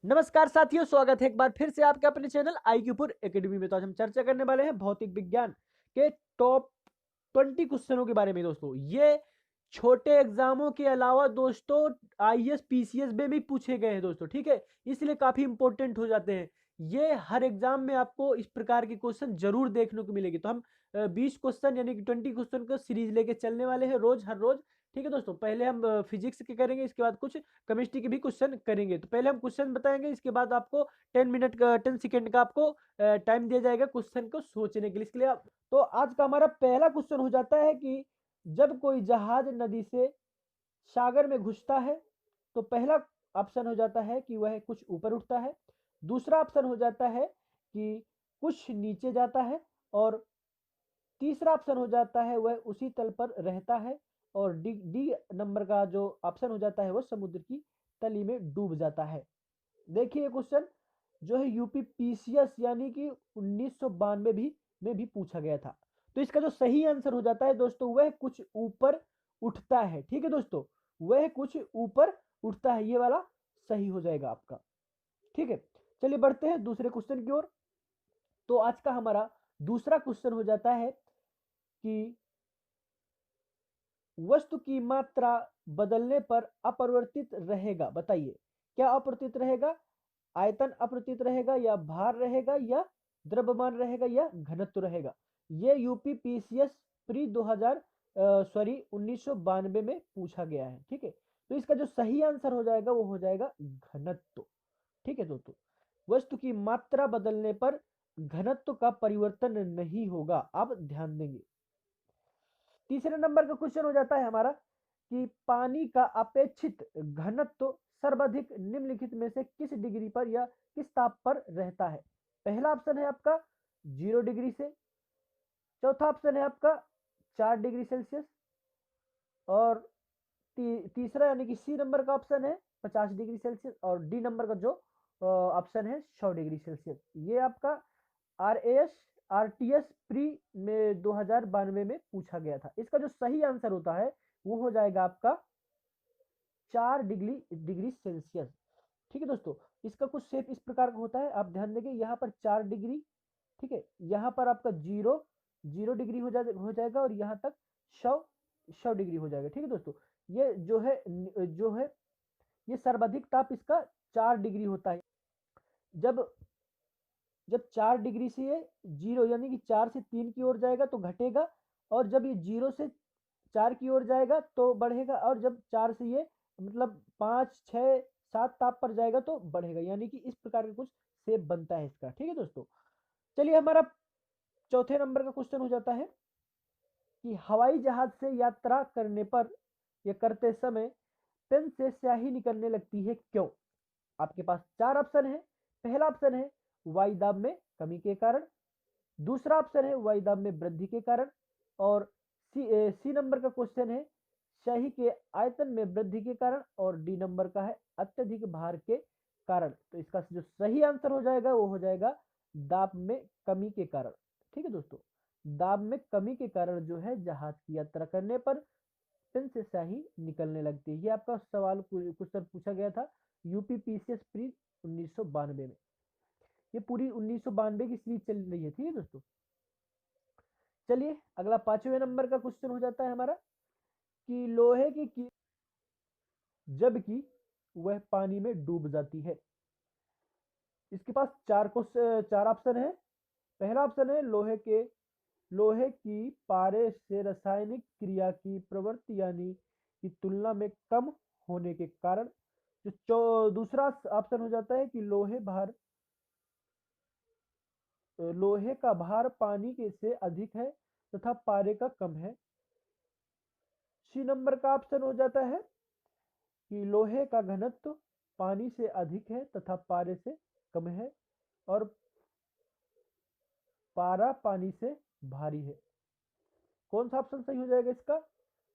नमस्कार साथियों, स्वागत है एक बार फिर से आपके अपने चैनल IQ एकेडमी में। तो आज हम चर्चा करने वाले हैं भौतिक विज्ञान के टॉप 20 क्वेश्चनों के बारे में। दोस्तों, ये छोटे एग्जामों के अलावा दोस्तों IAS PCS में भी पूछे गए हैं दोस्तों, ठीक है। इसलिए काफी इंपॉर्टेंट हो जाते हैं। ये हर एग्जाम में आपको इस प्रकार के क्वेश्चन जरूर देखने को मिलेगी। तो हम 20 क्वेश्चन यानी कि 20 क्वेश्चन का सीरीज लेके चलने वाले हैं रोज, हर रोज, ठीक है दोस्तों। पहले हम फिजिक्स के करेंगे, इसके बाद कुछ केमिस्ट्री के भी क्वेश्चन करेंगे। तो पहले हम क्वेश्चन बताएंगे, इसके बाद आपको 10 मिनट का 10 सेकेंड का आपको टाइम दिया जाएगा क्वेश्चन को सोचने के लिए। इसके लिए तो आज का हमारा पहला क्वेश्चन हो जाता है कि जब कोई जहाज नदी से सागर में घुसता है तो पहला ऑप्शन हो जाता है कि वह कुछ ऊपर उठता है, दूसरा ऑप्शन हो जाता है कि कुछ नीचे जाता है, और तीसरा ऑप्शन हो जाता है वह उसी तल पर रहता है, और डी डी नंबर का जो ऑप्शन हो जाता है वो समुद्र की तली में डूब जाता है। देखिए ये क्वेश्चन जो है यूपी पीसीएस यानी कि 1992 भी में भी पूछा गया था। तो इसका जो सही आंसर हो जाता है दोस्तों वह कुछ ऊपर उठता है, ठीक है दोस्तों, वह कुछ ऊपर उठता है, ये वाला सही हो जाएगा आपका, ठीक है। चलिए बढ़ते हैं दूसरे क्वेश्चन की ओर। तो आज का हमारा दूसरा क्वेश्चन हो जाता है कि वस्तु की मात्रा बदलने पर अपरिवर्तित रहेगा। बताइए क्या अपरिवर्तित रहेगा? आयतन अपरिवर्तित रहेगा, या भार रहेगा, या द्रव्यमान रहेगा, या घनत्व रहेगा? ये यूपी पीसीएस प्री 2000 सॉरी 1992 में पूछा गया है, ठीक है। तो इसका जो सही आंसर हो जाएगा वो हो जाएगा घनत्व, ठीक है दोस्तों। वस्तु की मात्रा बदलने पर घनत्व का परिवर्तन नहीं होगा, आप ध्यान देंगे। तीसरे नंबर का क्वेश्चन हो जाता है हमारा कि पानी का अपेक्षित घनत्व सर्वाधिक निम्नलिखित में से किस डिग्री पर या किस ताप पर रहता है? पहला ऑप्शन है आपका 0 डिग्री से, चौथा ऑप्शन है आपका 4 डिग्री सेल्सियस, और तीसरा यानी कि सी नंबर का ऑप्शन है 50 डिग्री सेल्सियस, और डी नंबर का जो ऑप्शन है 100 डिग्री सेल्सियस। ये आपका आरटीएस प्री में 2092 में पूछा गया था। इसका जो सही आंसर होता है वो हो जाएगा आपका 4 डिग्री सेल्सियस, ठीक है दोस्तों। इसका कुछ शेप इस प्रकार का होता है, आप ध्यान देंगे, यहाँ पर 4 डिग्री, ठीक है, यहाँ पर आपका जीरो जीरो डिग्री हो जाएगा, और यहाँ तक 100 डिग्री हो जाएगा, ठीक है दोस्तों। ये जो है ये सर्वाधिक ताप इसका 4 डिग्री होता है। जब जब 4 डिग्री से ये जीरो यानी कि 4 से 3 की ओर जाएगा तो घटेगा, और जब ये 0 से 4 की ओर जाएगा तो बढ़ेगा, और जब 4 से ये मतलब 5 6 7 ताप पर जाएगा तो बढ़ेगा, यानी कि इस प्रकार का कुछ शेप बनता है इसका, ठीक है दोस्तों। चलिए हमारा चौथे नंबर का क्वेश्चन हो जाता है कि हवाई जहाज से यात्रा करने पर या करते समय पेन से स्याही निकलने लगती है, क्यों? आपके पास चार ऑप्शन है। पहला ऑप्शन है वायुदाब में कमी के कारण, दूसरा ऑप्शन है वायुदाब में वृद्धि के कारण, और सी नंबर का क्वेश्चन है स्याही के आयतन में वृद्धि के कारण, और डी नंबर का है अत्यधिक भार के कारण। तो इसका जो सही आंसर हो जाएगा वो हो जाएगा दाब में कमी के कारण, ठीक है दोस्तों। दाब में कमी के कारण जो है जहाज की यात्रा करने पर पेन से स्याही निकलने लगती है। ये आपका सवाल क्वेश्चन पूछा गया था यूपी पीसीएस प्री 1992 में। ये पूरी 1992 की सीरीज चल रही है, ठीक है दोस्तों। चलिए अगला पांचवें नंबर का क्वेश्चन हो जाता है हमारा कि लोहे की जबकि वह पानी में डूब जाती है। इसके पास चार ऑप्शन है। पहला ऑप्शन है लोहे की पारे से रासायनिक क्रिया की प्रवृत्ति यानी की तुलना में कम होने के कारण। दूसरा ऑप्शन हो जाता है कि लोहे का भार पानी के से अधिक है तथा पारे का कम है। सी नंबर का ऑप्शन हो जाता है कि लोहे का घनत्व पानी से अधिक है तथा पारे से कम है, और पारा पानी से भारी है। कौन सा ऑप्शन सही हो जाएगा इसका?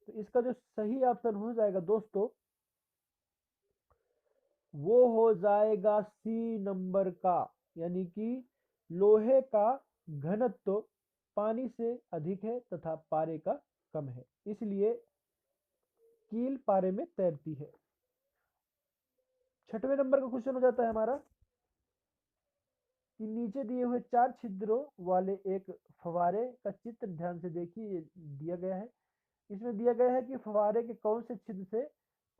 तो इसका जो सही ऑप्शन हो जाएगा दोस्तों वो हो जाएगा सी नंबर का, यानी कि लोहे का घनत्व पानी से अधिक है तथा पारे का कम है, इसलिए कील पारे में तैरती है। छठवें नंबर का क्वेश्चन हो जाता है हमारा कि नीचे दिए हुए 4 छिद्रों वाले एक फव्वारे का चित्र ध्यान से देखिए, दिया गया है। इसमें दिया गया है कि फव्वारे के कौन से छिद्र से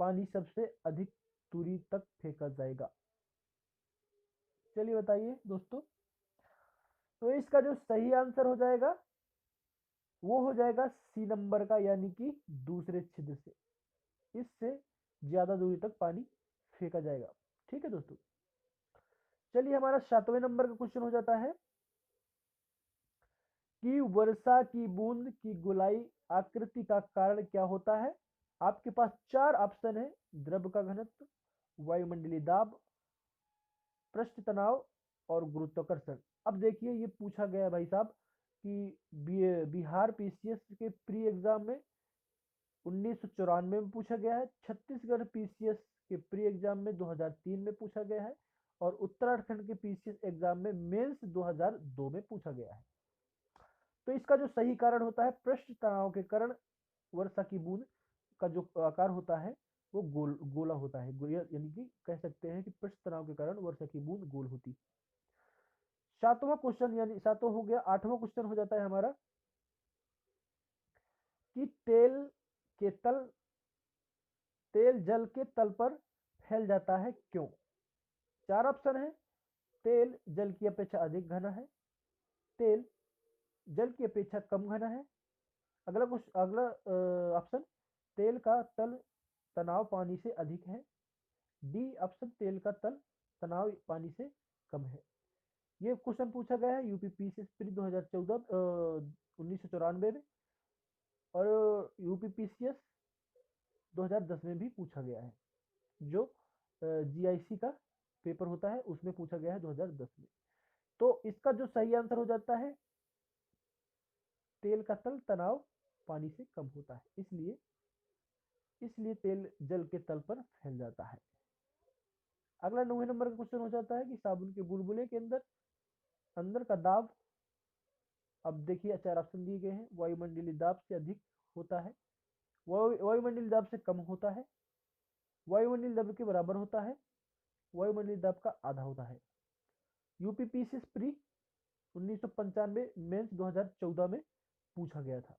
पानी सबसे अधिक दूरी तक फेंका जाएगा। चलिए बताइए दोस्तों। तो इसका जो सही आंसर हो जाएगा वो हो जाएगा सी नंबर का, यानी कि दूसरे छिद्र से। इससे ज्यादा दूरी तक पानी फेंका जाएगा। ठीक है दोस्तों। चलिए हमारा 7वें नंबर का क्वेश्चन हो जाता है कि वर्षा की बूंद की गोलाई आकृति का कारण क्या होता है। आपके पास 4 ऑप्शन है: द्रव का घनत्व, वायुमंडलीय दाब, पृष्ठ तनाव और गुरुत्वाकर्षण। अब देखिए ये पूछा गया है भाई साहब कि बिहार पीसीएस के प्री एग्जाम में 1994 में पूछा गया है, छत्तीसगढ़ पीसीएस के प्री एग्जाम में 2003 में पूछा गया है, और उत्तराखंड के पीसीएस एग्जाम में मेंस 2002 में पूछा गया है। तो इसका जो सही कारण होता है, पृष्ठ तनाव के कारण वर्षा की बूंद का जो आकार होता है वो गोला होता है, यानी कि कह सकते हैं कि पृष्ठ तनाव के कारण वर्षा की बूंद गोल होती। सातवां क्वेश्चन, यानी सातवां हो गया। आठवां क्वेश्चन हो जाता है हमारा कि तेल जल के तल पर फैल जाता है क्यों। 4 ऑप्शन है: तेल जल की अपेक्षा अधिक घना है, तेल जल की अपेक्षा कम घना है, अगला ऑप्शन तेल का तल तनाव पानी से अधिक है, डी ऑप्शन तेल का तल तनाव पानी से कम है। ये क्वेश्चन पूछा गया है यूपीपीसीएस प्री 2014 1994 में, और यूपीपीसीएस 2010 में भी पूछा गया है। जो जीआईसी का पेपर होता है उसमें पूछा गया है 2010 में। तो इसका जो सही आंसर हो जाता है, तेल का तल तनाव पानी से कम होता है, इसलिए तेल जल के तल पर फैल जाता है। अगला 9वें नंबर का क्वेश्चन हो जाता है कि साबुन के बुलबुले के अंदर का दाब। अब देखिए 4 ऑप्शन दिए गए हैं: वायुमंडलीय दाब से अधिक होता है, वायुमंडलीय दाब से कम होता है, वायुमंडलीय दाब के बराबर होता है, वायुमंडलीय दाब का आधा होता है। यूपीपीसीएस प्री 1995 मेंस 2014 में पूछा गया था।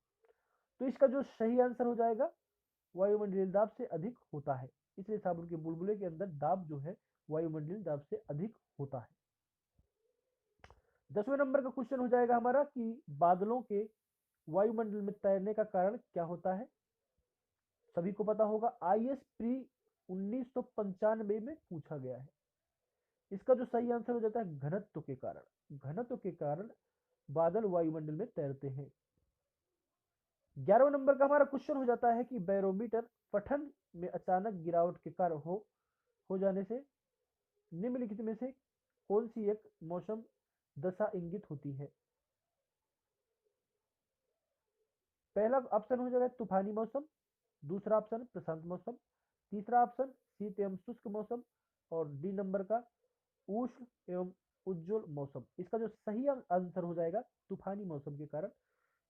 तो इसका जो सही आंसर हो जाएगा, वायुमंडलीय दाब से अधिक होता है, इसलिए साबुन के बुलबुले के अंदर दाब जो है वायुमंडलीय दाब से अधिक होता है। 10वें नंबर का क्वेश्चन हो जाएगा हमारा कि बादलों के वायुमंडल में तैरने का कारण क्या होता है। सभी को पता होगा, आईएएस प्री 1995 में पूछा गया है। इसका जो सही आंसर हो जाता है, घनत्व के कारण। घनत्व के कारण बादल वायुमंडल में तैरते हैं। 11वें नंबर का हमारा क्वेश्चन हो जाता है कि बैरोमीटर पठन में अचानक गिरावट के कारण हो जाने से निम्नलिखित में से कौन सी एक मौसम दशा इंगित होती है। पहला ऑप्शन हो जाएगा तूफानी मौसम, दूसरा ऑप्शन प्रशांत मौसम, तीसरा ऑप्शन शीत एवं शुष्क मौसम, और डी नंबर का उष्ण एवं उज्ज्वल मौसम। इसका जो सही आंसर हो जाएगा तूफानी मौसम के कारण।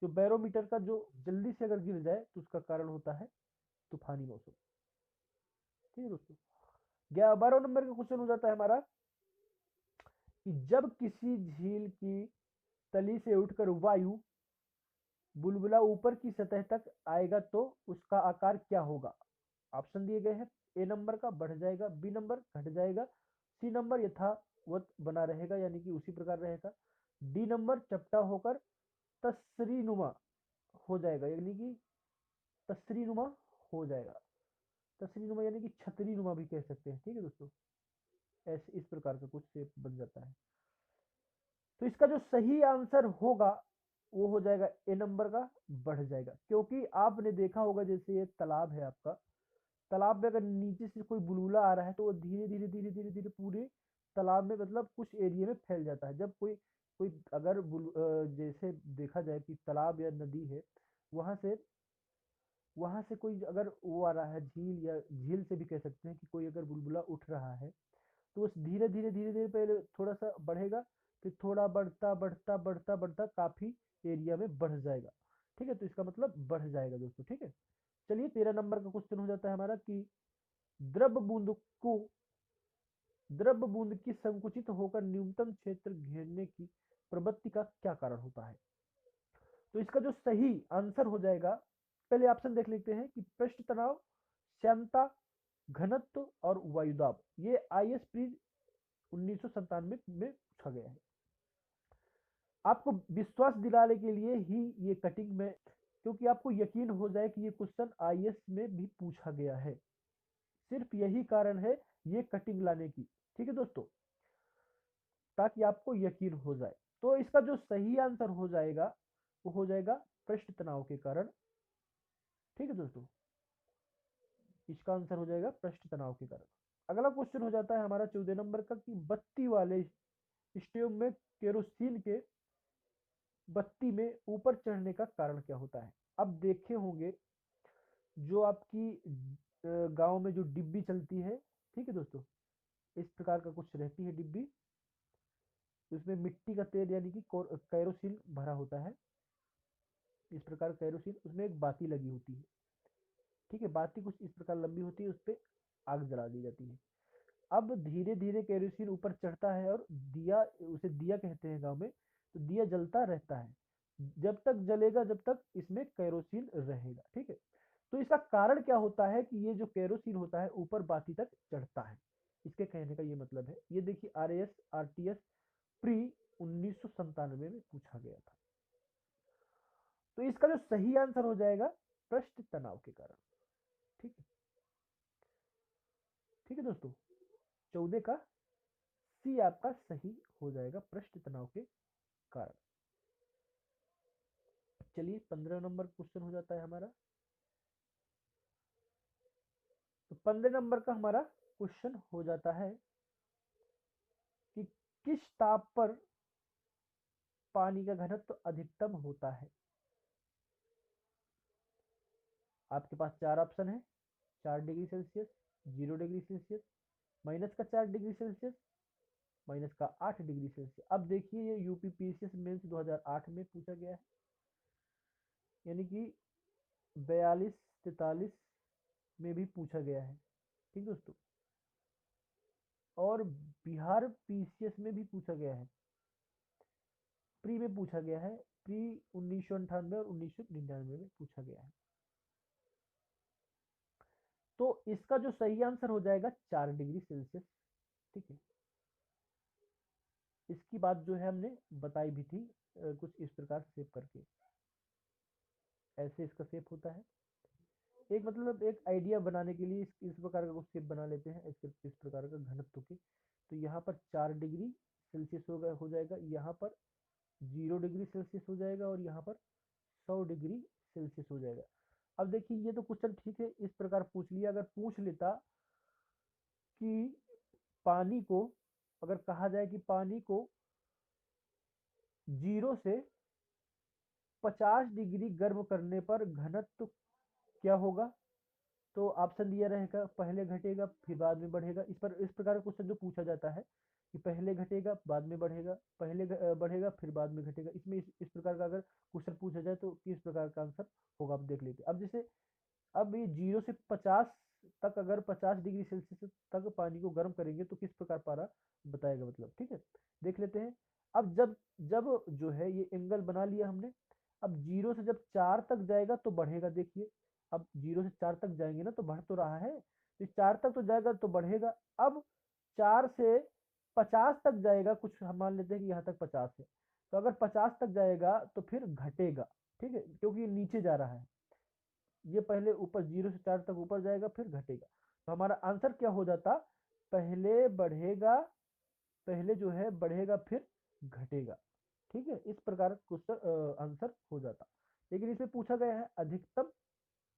जो बैरोमीटर का जो जल्दी से अगर गिर जाए तो उसका कारण होता है तूफानी मौसम। ठीक है दोस्तों। 12 नंबर का क्वेश्चन हो जाता है हमारा कि जब किसी झील की तली से उठकर वायु बुलबुला ऊपर की सतह तक आएगा तो उसका आकार क्या होगा। ऑप्शन दिए गए हैं: ए नंबर का बढ़ जाएगा, बी नंबर घट जाएगा, सी नंबर यथावत बना रहेगा यानी कि उसी प्रकार रहेगा, डी नंबर चपटा होकर तस्रीनुमा हो जाएगा, यानी कि तस्रीनुमा हो जाएगा। तस्रीनुमा यानी कि छतरी नुमा भी कह सकते हैं। ठीक है दोस्तों, ऐसे इस प्रकार का कुछ शेप बन जाता है। तो इसका जो सही आंसर होगा वो हो जाएगा ए नंबर का, बढ़ जाएगा। क्योंकि आपने देखा होगा जैसे ये तालाब है आपका, तालाब में अगर नीचे से कोई बुलबुला आ रहा है तो वो धीरे धीरे धीरे धीरे धीरे पूरे तालाब में, मतलब कुछ एरिया में फैल जाता है। जब कोई कोई अगर जैसे देखा जाए कि तालाब या नदी है, वहां से वहां से कोई अगर वो आ रहा है, झील या झील से भी कह सकते हैं कि कोई अगर बुलबुला उठ रहा है, तो वो धीरे धीरे धीरे धीरे पहले थोड़ा सा बढ़ेगा, फिर थोड़ा बढ़ता बढ़ता बढ़ता बढ़ता काफी एरिया में बढ़ जाएगा। ठीक है, तो इसका मतलब बढ़ जाएगा दोस्तों। ठीक है। चलिए 13 नंबर का क्वेश्चन हो जाता है हमारा कि द्रव बूंद को द्रव बूंद की संकुचित होकर न्यूनतम क्षेत्र घेरने की प्रवृत्ति का क्या कारण होता है? तो इसका जो सही आंसर हो जाएगा, पहले ऑप्शन देख लेते हैं कि पृष्ठ तनाव, श्यानता, घनत्व और वायुदाब। ये IS प्री 1997 में पूछा गया है। आपको विश्वास दिलाने के लिए ही ये कटिंग में, क्योंकि आपको यकीन हो जाए कि ये क्वेश्चन IS में भी पूछा गया है, सिर्फ यही कारण है ये कटिंग लाने की। ठीक है दोस्तों, ताकि आपको यकीन हो जाए। तो इसका जो सही आंसर हो जाएगा वो हो जाएगा पृष्ठ तनाव के कारण। ठीक है दोस्तों, इसका आंसर हो जाएगा पृष्ठ तनाव के कारण। अगला क्वेश्चन हो जाता है हमारा 14 नंबर का कि बत्ती वाले स्टोव में केरोसिन के बत्ती में ऊपर चढ़ने का कारण क्या होता है? अब देखे होंगे जो आपकी गांव में जो डिब्बी चलती है, ठीक है दोस्तों, इस प्रकार का कुछ रहती है डिब्बी, उसमें मिट्टी का तेल यानी कि कैरोसिन भरा होता है। इस प्रकार कैरोसिन, उसमें एक बाती लगी होती है। ठीक है, बाती कुछ इस प्रकार लंबी होती है, उस पर आग जला दी जाती है। अब धीरे धीरे केरोसिन ऊपर चढ़ता है और दिया, उसे दिया कहते हैं गांव में, तो दिया जलता रहता है, जब तक जलेगा जब तक इसमें केरोसिन रहेगा। ठीक है, तो इसका कारण क्या होता है कि ये जो केरोसिन होता है ऊपर बाती तक चढ़ता है, इसके कहने का ये मतलब है। ये देखिए RAS RTS प्री 1997 में पूछा गया था। तो इसका जो सही आंसर हो जाएगा पृष्ठ तनाव के कारण। ठीक है, ठीक है दोस्तों, 14 का सी आपका सही हो जाएगा, पृष्ठ तनाव के कारण। चलिए 15 नंबर क्वेश्चन हो जाता है हमारा। तो 15 नंबर का हमारा क्वेश्चन हो जाता है कि किस ताप पर पानी का घनत्व अधिकतम होता है? आपके पास चार ऑप्शन है, 4 degree Celsius, 0 degree Celsius, -4 degree Celsius, -8 degree Celsius. अब देखिए ये UPPCS मेंस 2008 में पूछा गया है, यानी कि 42-43 में भी पूछा गया है। ठीक दोस्तों, और बिहार PCS में भी पूछा गया है, प्री में पूछा गया है, प्री 1998 और 1999 में पूछा गया है। तो इसका जो सही आंसर हो जाएगा 4 डिग्री सेल्सियस। ठीक है, इसकी बात जो है हमने बताई भी थी, कुछ इस प्रकार सेव करके, ऐसे इसका सेव होता है। एक मतलब एक आइडिया बनाने के लिए इस प्रकार का कुछ सेव बना लेते हैं, इस प्रकार का घनत्व के। तो यहाँ पर 4 डिग्री सेल्सियस हो जाएगा, यहाँ पर 0 डिग्री सेल्सियस हो जाएगा, और यहाँ पर 100 डिग्री सेल्सियस हो जाएगा। अब देखिए ये तो क्वेश्चन ठीक है, इस प्रकार पूछ लिया। अगर पूछ लेता कि पानी को, अगर कहा जाए कि पानी को 0 से 50 डिग्री गर्म करने पर घनत्व क्या होगा, तो ऑप्शन दिया रहेगा, पहले घटेगा फिर बाद में बढ़ेगा। इस प्रकार का क्वेश्चन जो पूछा जाता है कि पहले घटेगा बाद में बढ़ेगा, पहले बढ़ेगा फिर बाद में घटेगा, इसमें इस प्रकार का अगर क्वेश्चन पूछा जाए तो किस प्रकार का आंसर होगा, आप देख लेते। अब जैसे अब ये 0 से 50 तक, अगर 50 डिग्री सेल्सियस तक पानी को गर्म करेंगे तो किस प्रकार पारा बताएगा, मतलब। ठीक है, देख लेते हैं। अब जब जब जो है ये एंगल बना लिया हमने, अब 0 से जब 4 तक जाएगा तो बढ़ेगा। देखिए अब 0 से 4 तक जाएंगे ना, तो बढ़ तो रहा है, तो 4 तक तो जाएगा तो बढ़ेगा। अब 4 से 50 तक जाएगा, कुछ हम मान लेते हैं कि यहाँ तक 50 है, तो अगर 50 तक जाएगा तो फिर घटेगा। ठीक है, क्योंकि ये नीचे जा रहा है, ये पहले ऊपर 0 से 4 तक ऊपर जाएगा फिर घटेगा। तो हमारा आंसर क्या हो जाता, पहले बढ़ेगा, पहले जो है बढ़ेगा फिर घटेगा। ठीक है, इस प्रकार क्वेश्चन आंसर हो जाता। लेकिन इसमें पूछा गया है अधिकतम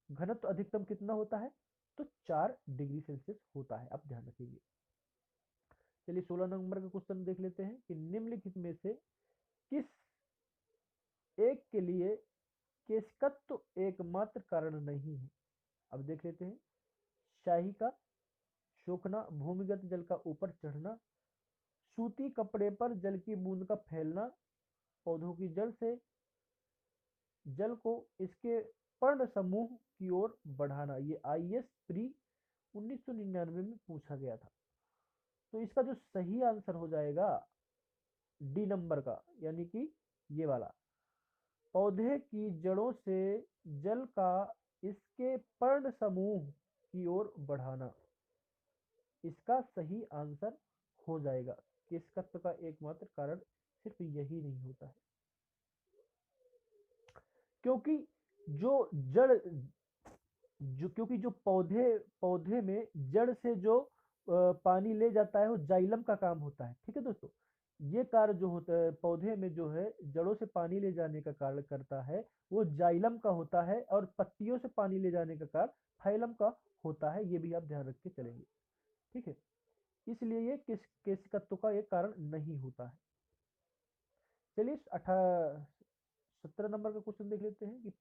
घनत्व, अधिकतम कितना होता है, तो 4 डिग्री सेल्सियस होता है, आप ध्यान रखिए। चलिए 16 नंबर का क्वेश्चन देख लेते हैं कि निम्नलिखित में से किस एक के लिए केशकत्व एकमात्र कारण नहीं है? अब देख लेते हैं। शाही का सोखना, भूमिगत जल का ऊपर चढ़ना, सूती कपड़े पर जल की बूंद का फैलना, पौधों की जड़ से जल को इसके पर्ण समूह की ओर बढ़ाना। ये IS प्री 1999 में पूछा गया था। तो इसका जो सही आंसर हो जाएगा डी नंबर का, यानी कि ये वाला, पौधे की जड़ों से जल का इसके पर्ण समूह की ओर बढ़ाना, इसका सही आंसर हो जाएगा। किसकत्व का एकमात्र कारण सिर्फ यही नहीं होता है, क्योंकि जो जड़ क्योंकि जो पौधे में जड़ से जो पानी ले जाता है वो जाइलम का काम होता है। ठीक है दोस्तों, ये कार्य जो होता है पौधे में जो है जड़ों से पानी ले जाने का कार्य करता है वो जाइलम का होता है, और पत्तियों से पानी ले जाने का कार्य फाइलम का होता है। ये भी आप ध्यान रख के चलेंगे। ठीक है, इसलिए ये केशकत्व का एक कारण नहीं होता है। चलिए 17 नंबर का क्वेश्चन देख लेते हैं कि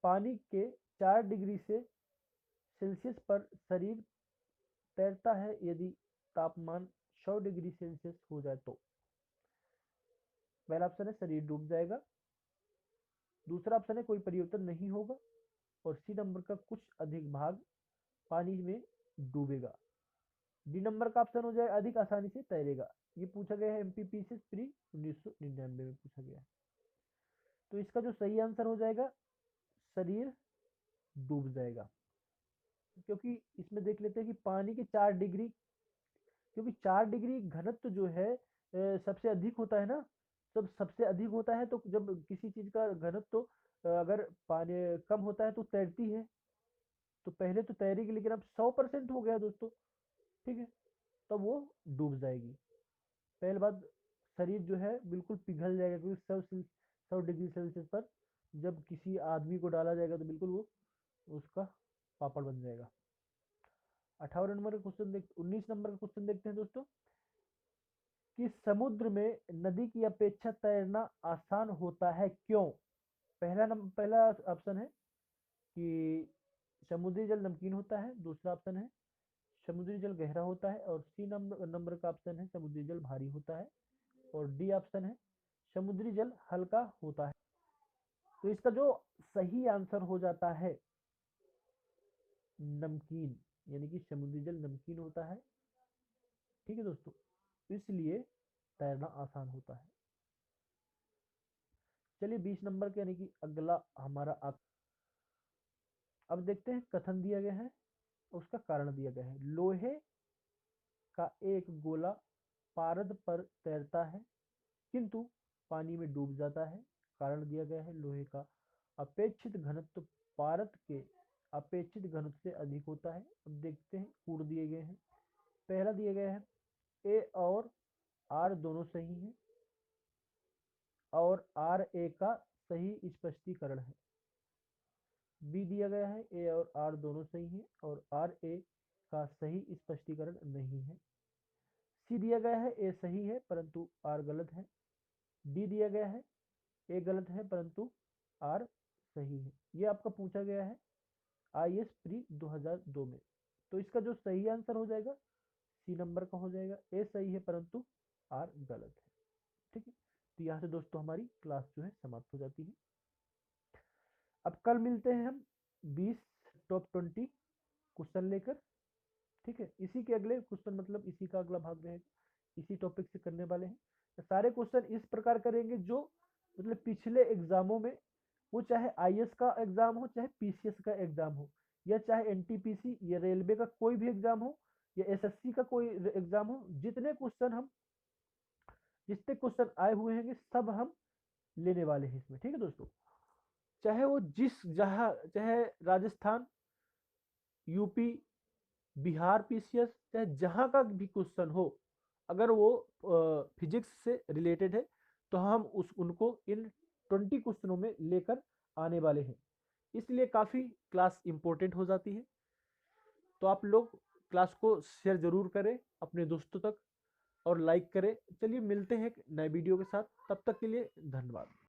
पानी के 4 डिग्री से सेल्सियस पर शरीर तैरता है यदि तापमान 100 डिग्री सेल्सियस हो जाए तो। पहला ऑप्शन है शरीर डूब जाएगा, दूसरा ऑप्शन है कोई परिवर्तन नहीं होगा, और सी नंबर का कुछ अधिक भाग पानी में डूबेगा। डी नंबर का ऑप्शन हो जाए अधिक आसानी से तैरेगा। ये पूछा गया है एमपीपीसी प्री 1999 में पूछा गया है। तो इसका जो सही आंसर हो जाएगा शरीर डूब जाएगा, क्योंकि इसमें देख लेते हैं कि पानी के 4 डिग्री, क्योंकि 4 डिग्री घनत्व जो है सबसे अधिक होता है ना, जब सबसे अधिक होता है तो जब किसी चीज का घनत्व अगर पानी कम होता है तो तैरती है, तो पहले तो तैरेगी, लेकिन अब 100% हो गया दोस्तों। ठीक है, तब वो डूब जाएगी। पहले बात, शरीर जो है बिल्कुल पिघल जाएगा, क्योंकि 100 डिग्री सेल्सियस पर जब किसी आदमी को डाला जाएगा तो बिल्कुल वो उसका पापड़ बन जाएगा। 18 नंबर का क्वेश्चन 19 नंबर का क्वेश्चन देखते हैं दोस्तों कि समुद्र में नदी की अपेक्षा तैरना आसान होता है क्यों। पहला ऑप्शन है कि समुद्री जल नमकीन होता है, दूसरा ऑप्शन है समुद्री जल गहरा होता है, और सी नंबर का ऑप्शन है समुद्री जल भारी होता है, और डी ऑप्शन है समुद्री जल हल्का होता है। तो इसका जो सही आंसर हो जाता है नमकीन, यानी कि समुद्री जल नमकीन होता है। ठीक है दोस्तों, इसलिए तैरना आसान होता है। चलिए 20 नंबर के यानी कि अगला हमारा अब देखते हैं कथन दिया गया है, उसका कारण दिया गया है। लोहे का एक गोला पारद पर तैरता है किंतु पानी में डूब जाता है। कारण दिया गया है लोहे का अपेक्षित घनत्व पारद के अपेक्षित घनत्व से अधिक होता है। अब देखते हैं कूड़ दिए गए हैं। पहला दिया गया है ए और आर दोनों सही हैं, और आर ए का सही स्पष्टीकरण है। बी दिया गया है ए और आर दोनों सही हैं और आर ए का सही स्पष्टीकरण नहीं है। सी दिया गया है ए सही है परंतु आर गलत है। डी दिया गया है ए गलत है परंतु आर सही है। ये आपका पूछा गया है आईएएस प्री 2002 में। तो इसका जो सही आंसर हो जाएगा सी नंबर का हो जाएगा, ए सही है परंतु आर गलत है। ठीक है, तो यहाँ से दोस्तों हमारी क्लास जो है समाप्त हो जाती है। अब कल मिलते हैं हम 20 टॉप 20 क्वेश्चन लेकर। ठीक है, इसी के अगले क्वेश्चन मतलब इसी का अगला भाग रहेगा, इसी टॉपिक से करने वाले हैं। तो सारे क्वेश्चन इस प्रकार करेंगे जो मतलब पिछले एग्जामों में, वो चाहे आईएएस का एग्जाम हो चाहे पीसीएस का एग्जाम हो, या चाहे एनटीपीसी या रेलवे का कोई भी एग्जाम हो, या एसएससी का कोई एग्जाम हो, जितने क्वेश्चन आए हुए हैं सब हम लेने वाले हैं इसमें। ठीक है दोस्तों, चाहे वो चाहे राजस्थान, यूपी, बिहार पीसीएस, चाहे जहां का भी क्वेश्चन हो, अगर वो फिजिक्स से रिलेटेड है तो हम उनको इन 20 क्वेश्चनों में लेकर आने वाले हैं। इसलिए काफ़ी क्लास इंपॉर्टेंट हो जाती है। तो आप लोग क्लास को शेयर जरूर करें अपने दोस्तों तक और लाइक करें। चलिए मिलते हैं एक नए वीडियो के साथ, तब तक के लिए धन्यवाद।